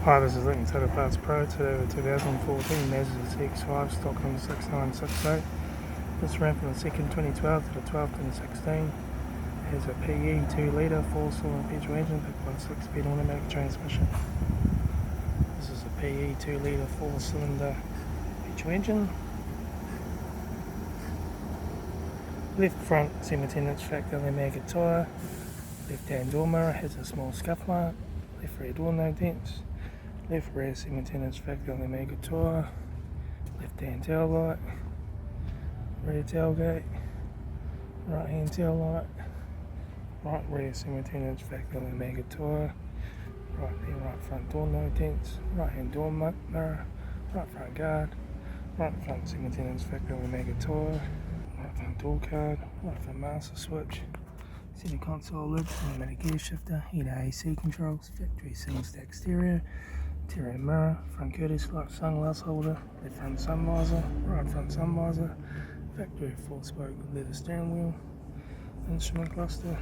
Hi, this is Litre Total Parts Pro. Today with 2014 Mazda CX-5 stock on 6968. This ran from the 2nd 2012 to the 12th 2016. It has a PE 2-litre 4-cylinder petrol engine backed by a 6-speed automatic transmission. This is a PE 2-litre 4-cylinder petrol engine. Left front 17-inch factory mega tyre. Left hand door mirror has a small scuff mark. Left rear door no dents. Left rear 17-inch factory mega tyre. Left hand tail light. Rear tailgate. Right hand tail light. Right rear 17-inch factory mega tyre. Right front door no dents. Right hand door mirror. Right front guard. Right front 17-inch factory mega tyre. Right front door card. Right front master switch. Center console lid, automatic gear shifter, heater AC controls, factory single stack stereo, interior mirror, front courtesy light, sunglass holder, left front sun visor, right front sun visor, factory 4-spoke leather steering wheel, instrument cluster,